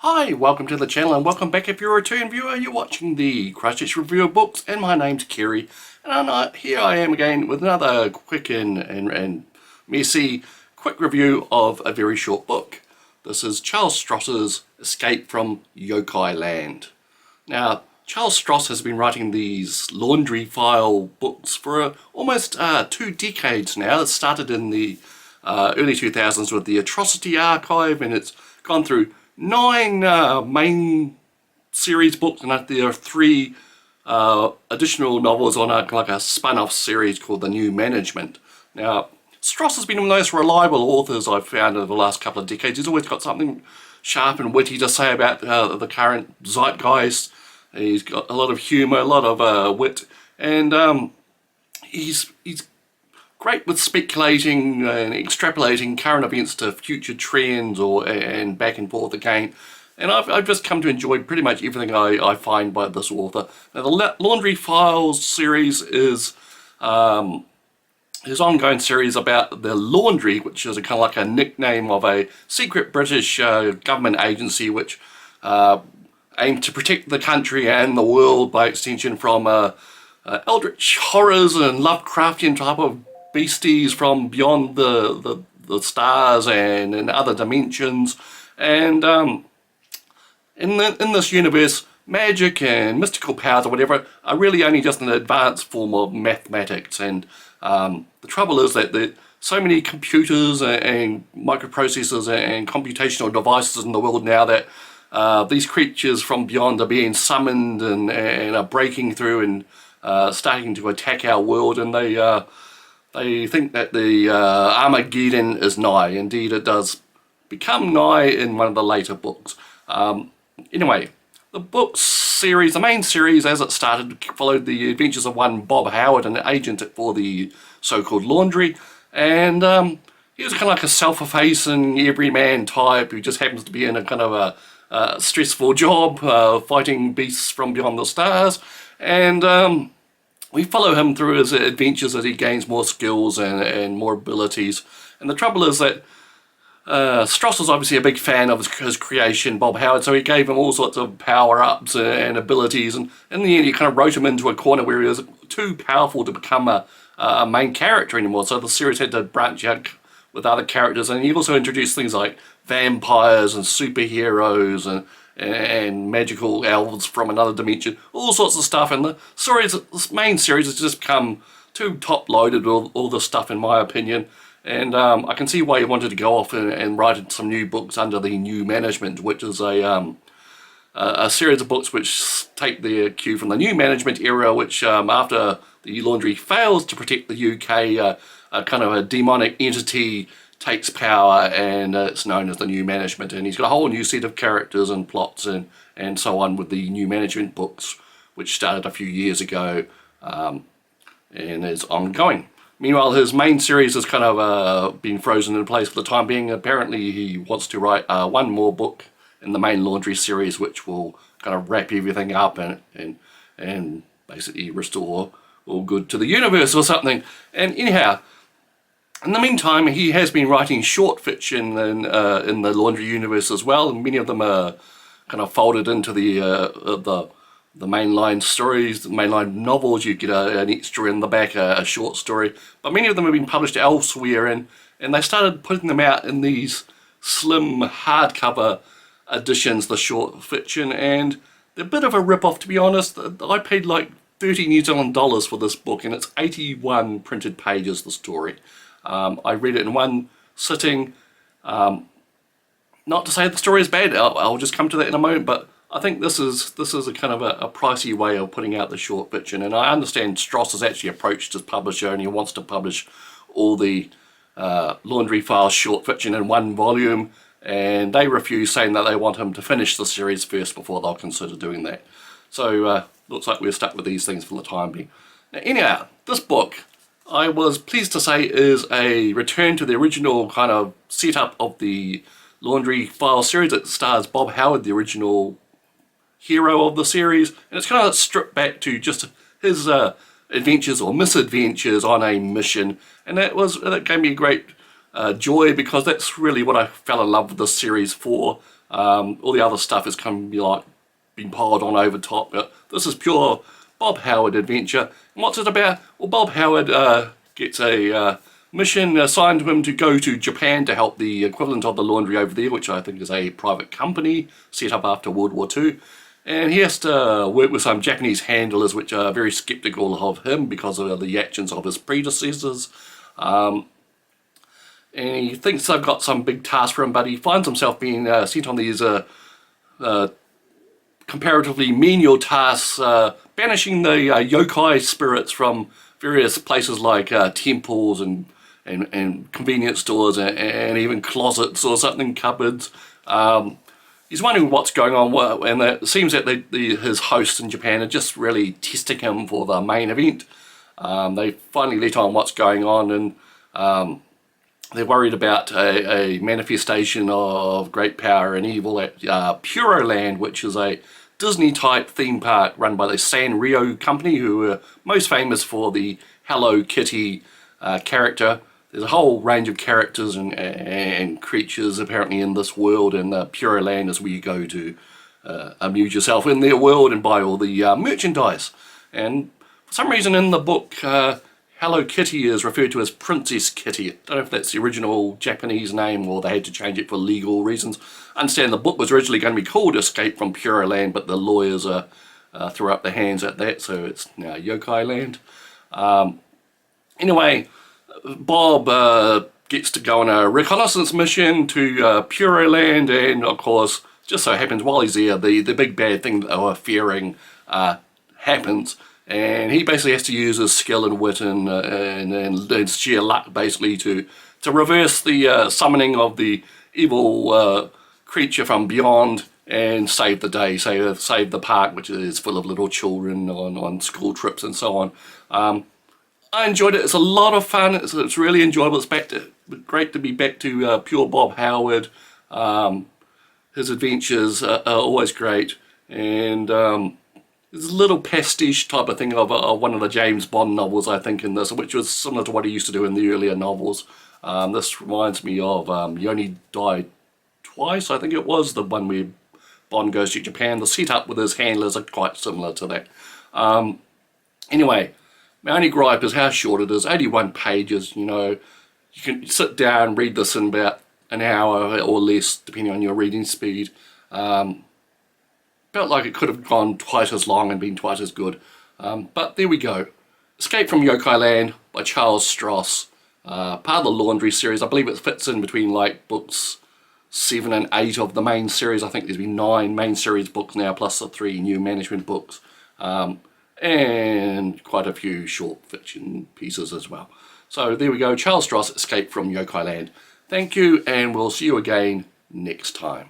Hi, welcome to the channel and welcome back if you're a return viewer. You're watching the Christchurch Review of Books and my name's Kerry. And here I am again with another quick and messy quick review of a very short book. This is Charle Stross's Escape from Yokai Land. Now, Charle Stross has been writing these laundry file books for almost 2 decades now. It started in the early 2000s with the Atrocity Archive, and it's gone through 9 main series books, and there are 3 additional novels on a spun-off series called The New Management. Now, Stross has been one of the most reliable authors I've found over the last couple of decades. He's always got something sharp and witty to say about the current zeitgeist. He's got a lot of humour, a lot of wit, and he's great with speculating and extrapolating current events to future trends and back and forth again. And I've just come to enjoy pretty much everything I find by this author. Now, the Laundry Files series is his ongoing series about the laundry, which is kind of like a nickname of a secret British government agency which aimed to protect the country and the world by extension from eldritch horrors and Lovecraftian type of beasties from beyond the stars and in other dimensions. And in this universe, magic and mystical powers or whatever are really only just an advanced form of mathematics. And the trouble is that so many computers and microprocessors and computational devices in the world now that these creatures from beyond are being summoned and are breaking through and starting to attack our world, and they think that the Armageddon is nigh. Indeed, it does become nigh in one of the later books. Anyway, the main series as it started, followed the adventures of one Bob Howard, an agent for the so-called laundry. And he was kind of like a self-effacing everyman type who just happens to be in a kind of a stressful job, fighting beasts from beyond the stars. And we follow him through his adventures as he gains more skills and more abilities. And the trouble is that Stross was obviously a big fan of his creation, Bob Howard, so he gave him all sorts of power-ups and abilities, and in the end he kind of wrote him into a corner where he was too powerful to become a main character anymore, so the series had to branch out with other characters. And he also introduced things like vampires and superheroes and magical elves from another dimension, all sorts of stuff. And this main series has just become too top-loaded with all this stuff, in my opinion. And I can see why he wanted to go off and write some new books under the New Management, which is a series of books which take their cue from the New Management era, which after the laundry fails to protect the UK, a kind of a demonic entity takes power, and it's known as the New Management. And he's got a whole new set of characters and plots and so on with the New Management books, which started a few years ago and is ongoing. Meanwhile, his main series has kind of been frozen in place for the time being. Apparently he wants to write one more book in the main laundry series, which will kind of wrap everything up and basically restore all good to the universe or something. And anyhow, in the meantime, he has been writing short fiction in the laundry universe as well, and many of them are kind of folded into the mainline stories, the mainline novels. You get an extra in the back, a short story, but many of them have been published elsewhere, and they started putting them out in these slim hardcover editions, the short fiction, and they're a bit of a rip-off, to be honest. I paid like 30 New Zealand dollars for this book, and it's 81 printed pages, the story. I read it in one sitting. Not to say the story is bad, I'll just come to that in a moment, but I think this is a kind of a pricey way of putting out the short fiction. And I understand Stross has actually approached his publisher and he wants to publish all the Laundry Files short fiction in one volume, and they refuse, saying that they want him to finish the series first before they'll consider doing that. So looks like we're stuck with these things for the time being. Now, anyhow, this book, I was pleased to say, is a return to the original kind of setup of the Laundry Files series. It stars Bob Howard, the original hero of the series, and it's kind of stripped back to just his adventures or misadventures on a mission. And that gave me great joy, because that's really what I fell in love with this series for. All the other stuff is kind of like being piled on over top. But this is pure Bob Howard adventure. And what's it about? Well, Bob Howard gets a mission assigned to him to go to Japan to help the equivalent of the laundry over there, which I think is a private company set up after World War II. And he has to work with some Japanese handlers which are very skeptical of him because of the actions of his predecessors. And he thinks they've got some big task for him, but he finds himself being sent on these comparatively menial tasks, banishing the yokai spirits from various places like temples and convenience stores and even closets or something, cupboards. He's wondering what's going on, and it seems that his hosts in Japan are just really testing him for the main event. They finally let on what's going on, and they're worried about a manifestation of great power and evil at Puroland, which is a Disney-type theme park run by the Sanrio company, who are most famous for the Hello Kitty character. There's a whole range of characters and creatures apparently in this world, and Puroland is where you go to amuse yourself in their world and buy all the merchandise. And for some reason in the book, Hello Kitty is referred to as Princess Kitty. I don't know if that's the original Japanese name or they had to change it for legal reasons. I understand the book was originally going to be called Escape from Puroland, but the lawyers threw up their hands at that, so it's now Yokai Land. Anyway, Bob gets to go on a reconnaissance mission to Puroland, and of course, just so happens while he's there, the big bad thing that they were fearing happens, and he basically has to use his skill and wit and sheer luck basically to reverse the summoning of the evil creature from beyond and save the day, save the park, which is full of little children on school trips and so on. I enjoyed it. It's a lot of fun. It's really enjoyable. It's great to be back to pure Bob Howard. His adventures are always great, and there's a little pastiche type of thing of one of the James Bond novels, I think, in this, which was similar to what he used to do in the earlier novels. This reminds me of You Only Die Twice, I think it was, the one where Bond goes to Japan. The setup with his handlers are quite similar to that. Anyway, my only gripe is how short it is, 81 pages, you know. You can sit down and read this in about an hour or less, depending on your reading speed. Felt like it could have gone twice as long and been twice as good. But there we go. Escape from Yokai Land by Charle Stross. Part of the Laundry series. I believe it fits in between like books 7 and 8 of the main series. I think there's been 9 main series books now, plus the 3 new management books. And quite a few short fiction pieces as well. So there we go, Charle Stross, Escape from Yokai Land. Thank you, and we'll see you again next time.